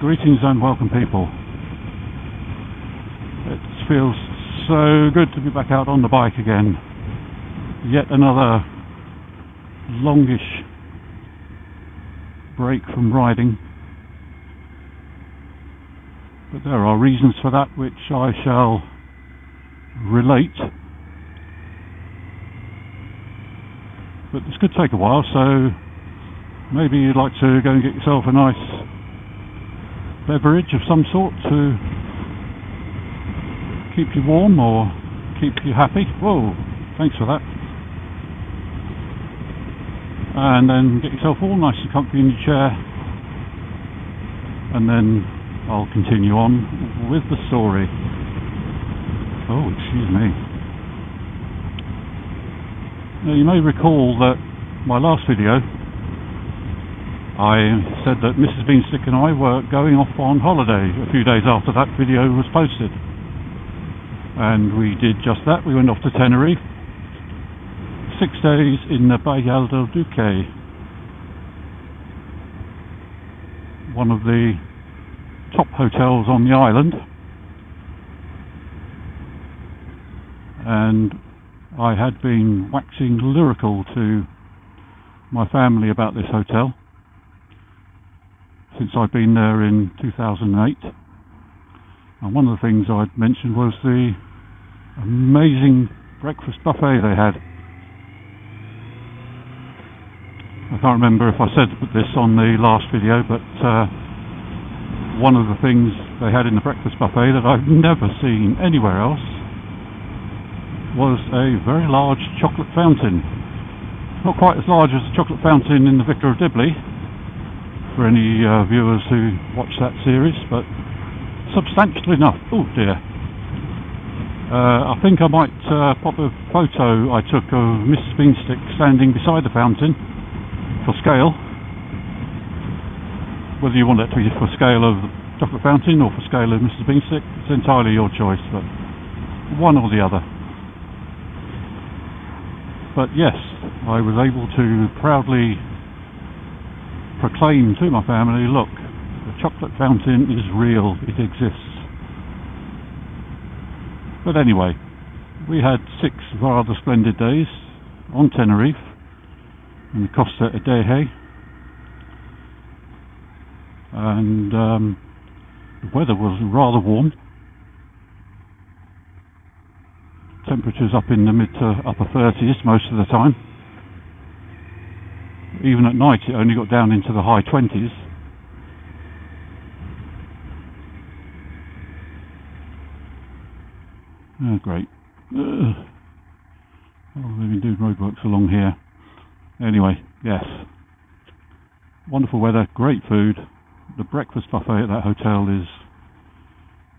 Greetings and welcome, people. It feels so good to be back out on the bike again. Yet another longish break from riding. But there are reasons for that which I shall relate. But this could take a while, so maybe you'd like to go and get yourself a nice beverage of some sort to keep you warm or keep you happy. Whoa, thanks for that. And then get yourself all nice and comfy in your chair, and then I'll continue on with the story. Oh, excuse me. Now, you may recall that my last video I said that Mrs. Beanstick and I were going off on holiday a few days after that video was posted. And we did just that. We went off to Tenerife. 6 days in the Bahia del Duque. One of the top hotels on the island. And I had been waxing lyrical to my family about this hotel since I'd been there in 2008, and one of the things I'd mentioned was the amazing breakfast buffet they had. I can't remember if I said this on the last video, but one of the things they had in the breakfast buffet that I've never seen anywhere else was a very large chocolate fountain. Not quite as large as the chocolate fountain in the Vicar of Dibley, for any viewers who watch that series, but substantial enough. Oh dear. I think I might pop a photo I took of Mrs. Beanstick standing beside the fountain for scale. Whether you want that to be for scale of the chocolate fountain or for scale of Mrs. Beanstick, it's entirely your choice, but one or the other. But yes, I was able to proudly proclaim to my family, look, the chocolate fountain is real, it exists. But anyway, we had 6 rather splendid days on Tenerife in the Costa Adeje, and the weather was rather warm. Temperatures up in the mid to upper 30s most of the time. Even at night it only got down into the high 20s. Oh, great. Oh, they've been doing roadworks along here. Anyway, yes. Wonderful weather, great food. The breakfast buffet at that hotel is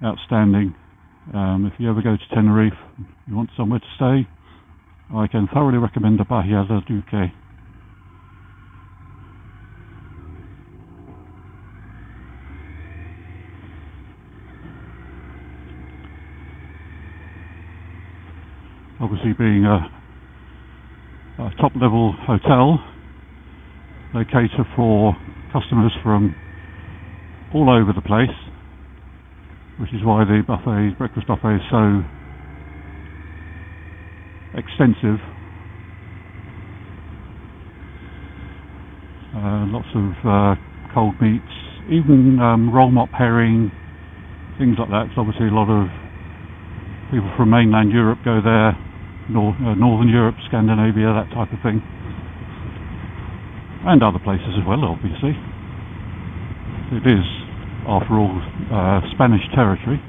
outstanding. If you ever go to Tenerife, you want somewhere to stay, I can thoroughly recommend the Bahia del Duque. Obviously, being a top-level hotel, they cater for customers from all over the place, which is why the breakfast buffet is so extensive. Lots of cold meats, even roll mop herring, things like that. So obviously a lot of people from mainland Europe go there. Northern Europe, Scandinavia, that type of thing, and other places as well, obviously. It is, after all, Spanish territory.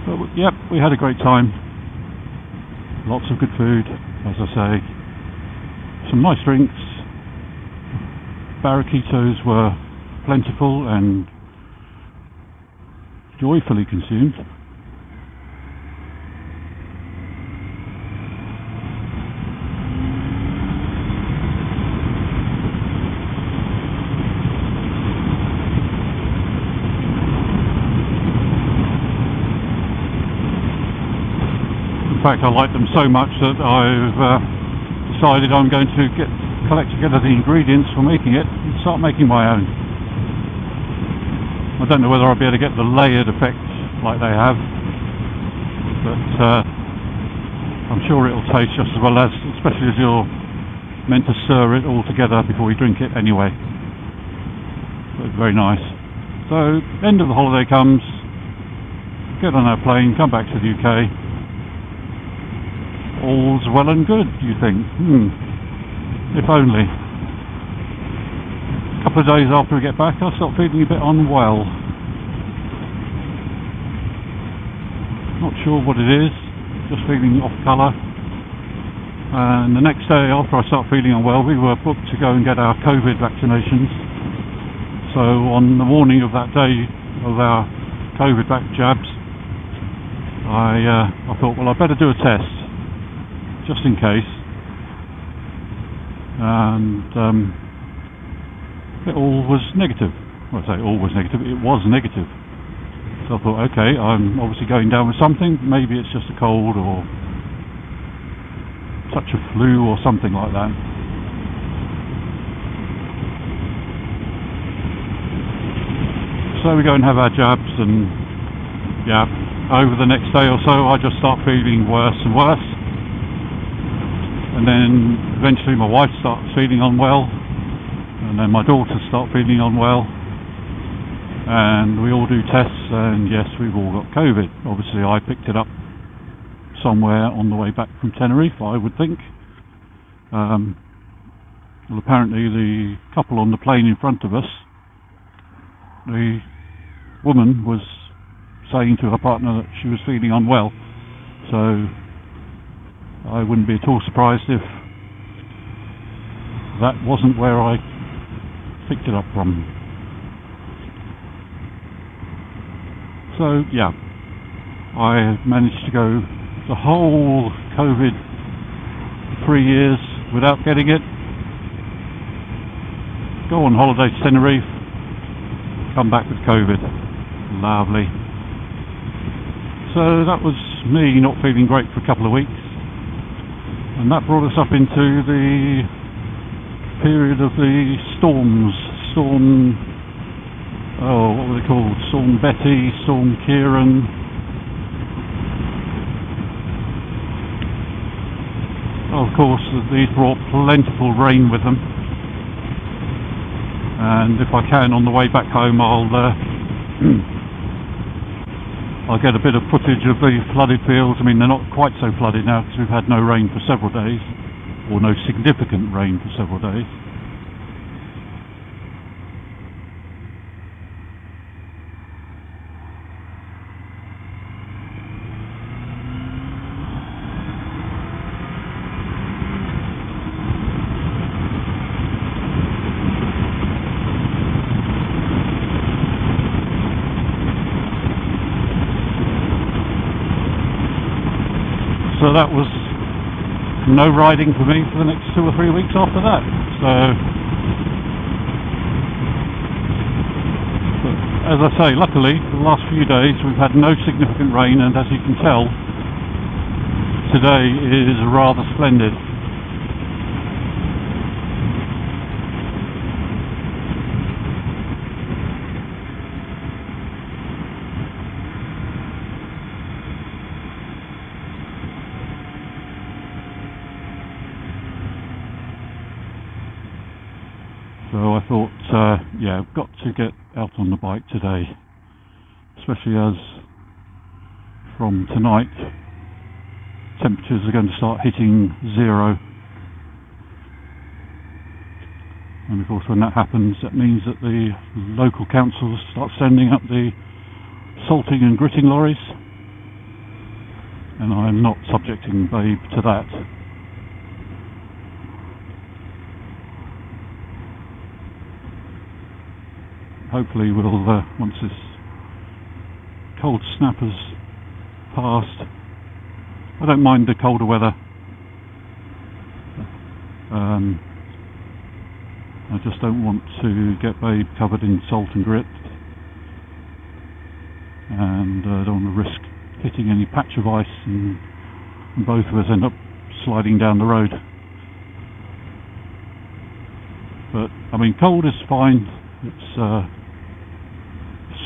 But yep, we had a great time. Lots of good food, as I say. Some nice drinks. Barraquitos were plentiful and joyfully consumed. In fact, I like them so much that I've decided I'm going to get collect together the ingredients for making it and start making my own. I don't know whether I'll be able to get the layered effect like they have, but I'm sure it'll taste just as well, as especially as you're meant to stir it all together before you drink it anyway. So it's very nice. So end of the holiday comes, get on our plane, come back to the UK. All's well and good, you think. If only. A couple of days after we get back, I start feeling a bit unwell. Not sure what it is, just feeling off colour. And the next day after I start feeling unwell, we were booked to go and get our COVID vaccinations. So on the morning of that day of our COVID jabs, I thought, well, I better do a test, just in case. And it all was negative. Well, I say all was negative, it was negative. So I thought, okay, I'm obviously going down with something, maybe it's just a cold or touch of flu or something like that. So we go and have our jabs, and yeah, over the next day or so I just start feeling worse and worse, and then eventually my wife starts feeling unwell, and then my daughters start feeling unwell, and we all do tests, and yes, we've all got COVID. Obviously I picked it up somewhere on the way back from Tenerife, I would think. Well, apparently the couple on the plane in front of us, the woman was saying to her partner that she was feeling unwell, so I wouldn't be at all surprised if that wasn't where I picked it up from. So yeah, I managed to go the whole COVID 3 years without getting it, go on holiday to Tenerife, come back with COVID. Lovely. So that was me not feeling great for a couple of weeks, and that brought us up into the period of the storms. What were they called? Storm Betty, Storm Kieran. Of course, these brought plentiful rain with them, and if I can on the way back home I'll get a bit of footage of the flooded fields. I mean, they're not quite so flooded now because we've had no rain for several days, or no significant rain for several days. So that was no riding for me for the next 2 or 3 weeks after that. So, but as I say, luckily the last few days we've had no significant rain, and as you can tell, today is rather splendid. So I thought, yeah, I've got to get out on the bike today, especially as from tonight temperatures are going to start hitting 0. And of course when that happens, that means that the local councils start sending up the salting and gritting lorries, and I'm not subjecting Babe to that. Hopefully we'll, once this cold snap has passed, I don't mind the colder weather. I just don't want to get Babe covered in salt and grit, and I don't want to risk hitting any patch of ice and both of us end up sliding down the road. But I mean, cold is fine. It's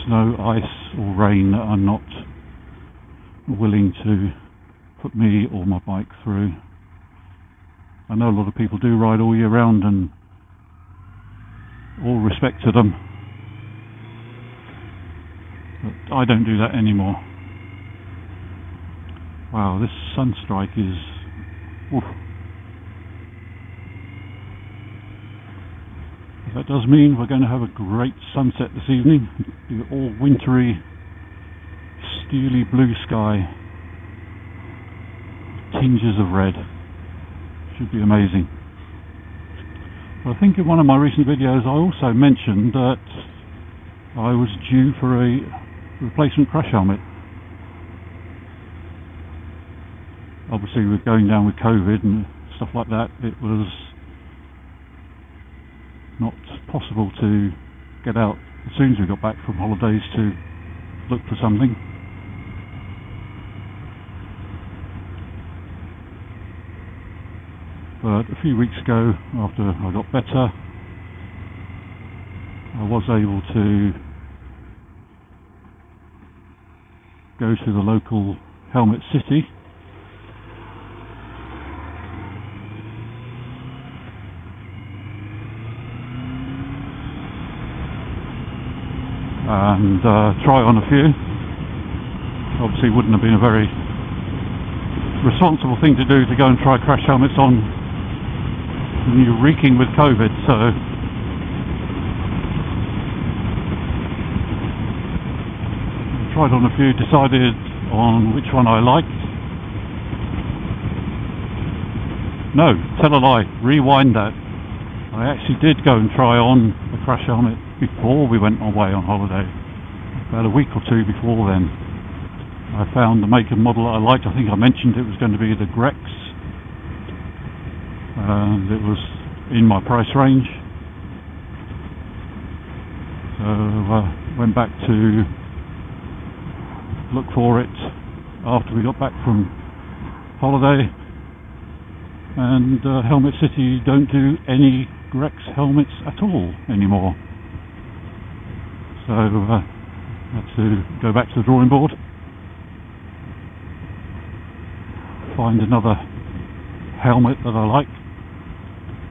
snow, ice or rain that I'm not willing to put me or my bike through. I know a lot of people do ride all year round, and all respect to them, but I don't do that anymore. Wow, this sunstrike is... oof. That does mean we're going to have a great sunset this evening. The all wintry, steely blue sky, tinges of red. Should be amazing. But I think in one of my recent videos I also mentioned that I was due for a replacement crash helmet. Obviously, with going down with COVID and stuff like that, it was not possible to get out as soon as we got back from holidays to look for something. But a few weeks ago, after I got better, I was able to go to the local helmet city and try on a few. Obviously wouldn't have been a very responsible thing to do, to go and try crash helmets on when you're reeking with COVID, so I tried on a few, decided on which one I liked. No, tell a lie, rewind that. I actually did go and try on a crash helmet before we went away on holiday, about a week or two before then. I found the make and model I liked. I think I mentioned it was going to be the Grex, and it was in my price range. So went back to look for it after we got back from holiday, and Helmet City don't do any Grex helmets at all anymore. So I had to go back to the drawing board, find another helmet that I like,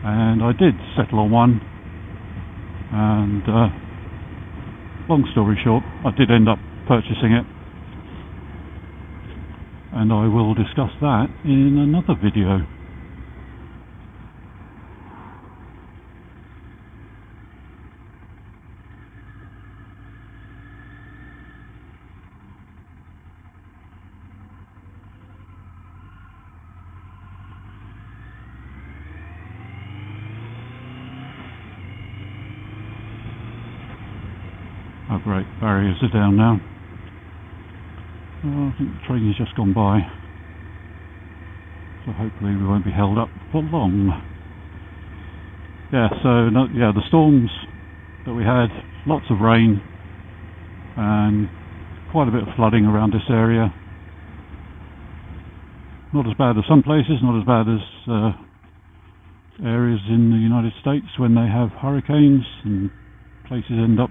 and I did settle on one, and long story short, I did end up purchasing it, and I will discuss that in another video. Oh great, barriers are down now. Oh, I think the train has just gone by, so hopefully we won't be held up for long. Yeah, so the storms that we had, lots of rain and quite a bit of flooding around this area. Not as bad as some places, not as bad as areas in the United States when they have hurricanes and places end up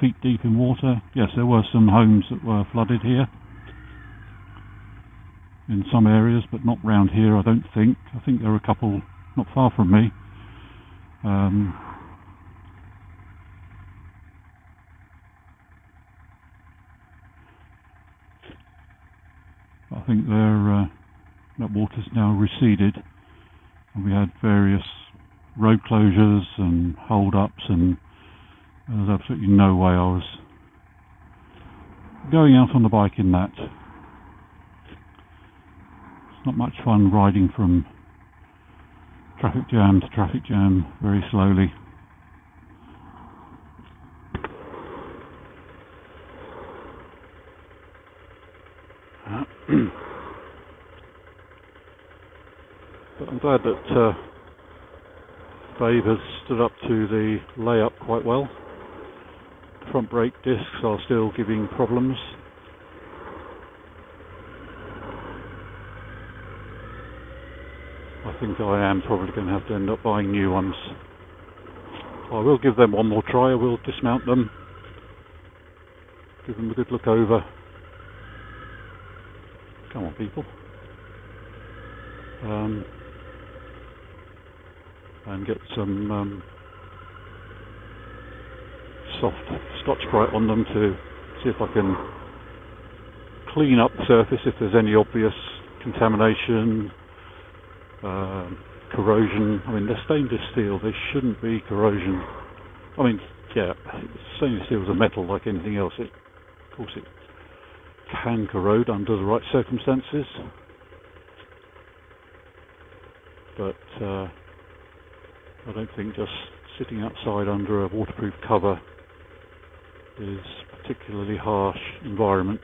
feet deep in water. Yes, there were some homes that were flooded here in some areas, but not round here, I don't think. I think there were a couple not far from me. I think that water's now receded, and we had various road closures and hold-ups, and there was absolutely no way I was going out on the bike in that. It's not much fun riding from traffic jam to traffic jam very slowly. But I'm glad that Dave has stood up to the layup quite well. Front brake discs are still giving problems. I think I am probably going to have to end up buying new ones. I will give them one more try. I will dismount them, give them a good look over. Come on, people. And get some soft Scotch-Brite on them to see if I can clean up the surface if there's any obvious contamination, corrosion. I mean, they're stainless steel, there shouldn't be corrosion. I mean, yeah, stainless steel is a metal like anything else. Of course it can corrode under the right circumstances, but I don't think just sitting outside under a waterproof cover is a particularly harsh environment.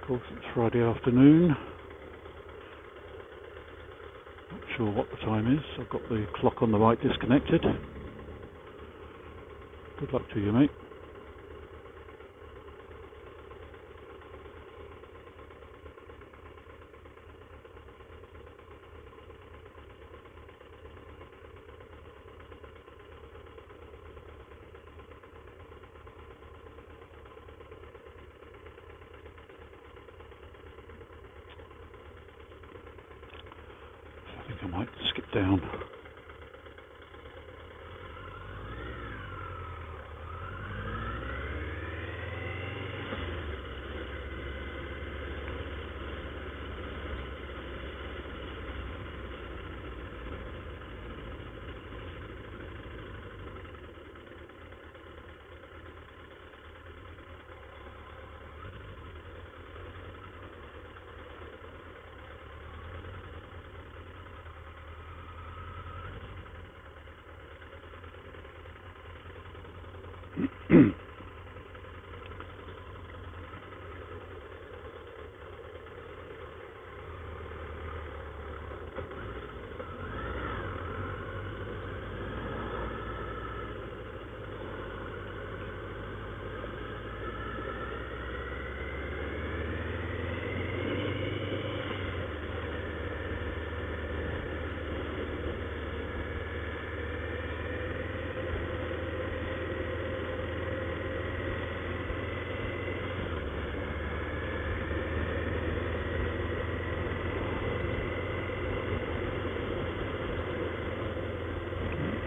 Of course, it's Friday afternoon. Not sure what the time is. I've got the clock on the right disconnected. Good luck to you, mate. I might skip down.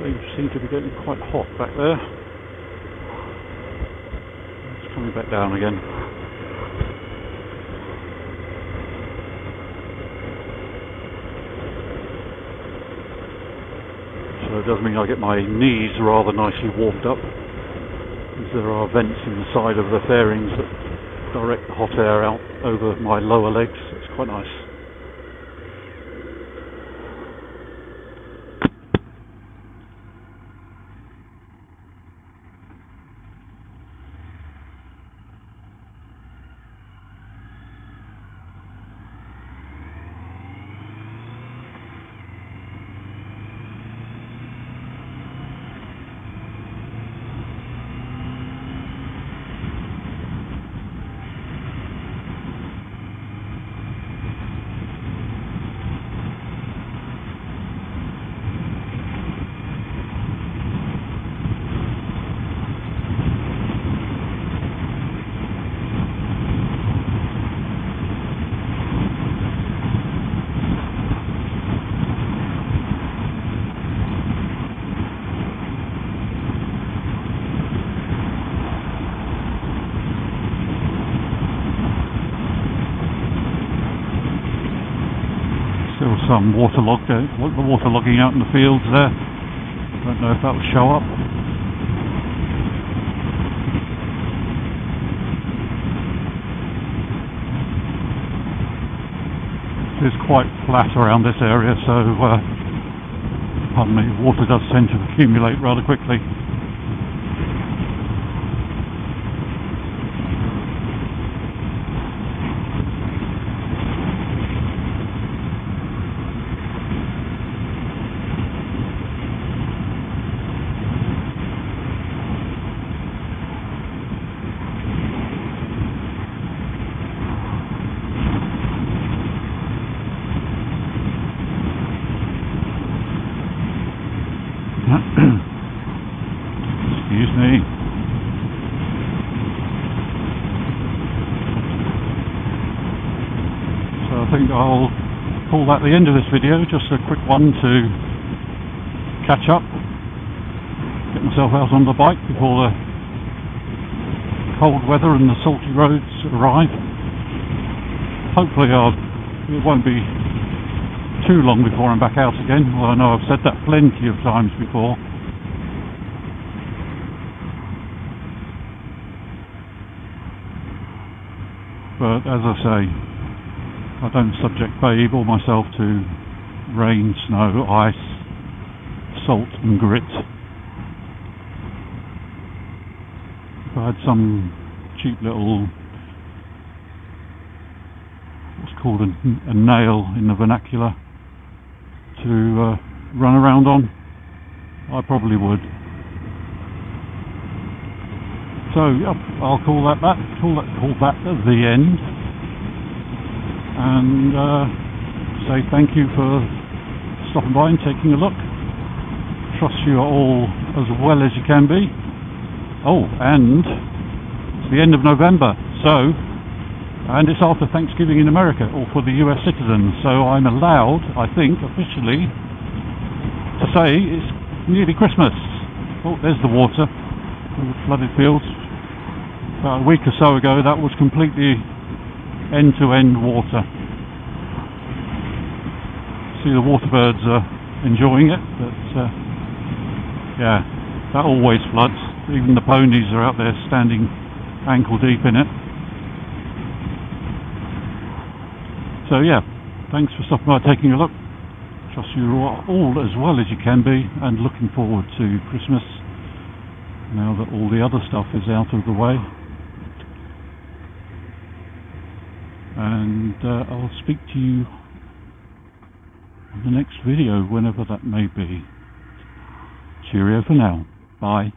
They seem to be getting quite hot back there. It's coming back down again. So it does mean I get my knees rather nicely warmed up, because there are vents in the side of the fairings that direct the hot air out over my lower legs. It's quite nice. Still some the waterlogging out in the fields there. Don't know if that will show up. It is quite flat around this area, so Pardon me, water does tend to accumulate rather quickly. Excuse me. So I think I'll call that the end of this video, just a quick one to catch up, get myself out on the bike before the cold weather and the salty roads arrive. Hopefully it won't be too long before I'm back out again, although I know I've said that plenty of times before. But as I say, I don't subject Babe or myself to rain, snow, ice, salt and grit. If I had some cheap little, what's called a nail in the vernacular, to run around on, I probably would. So yep, I'll call that the end, and say thank you for stopping by and taking a look. Trust you are all as well as you can be. Oh, and it's the end of November, and it's after Thanksgiving in America, or for the US citizens, so I'm allowed, I think, officially, to say it's nearly Christmas. Oh, there's the water, the flooded fields. About a week or so ago, that was completely end-to-end water. See, the water birds are enjoying it, but yeah, that always floods. Even the ponies are out there standing ankle deep in it. So yeah, thanks for stopping by, taking a look. Trust you are all as well as you can be, and looking forward to Christmas now that all the other stuff is out of the way. And I'll speak to you in the next video, whenever that may be. Cheerio for now. Bye.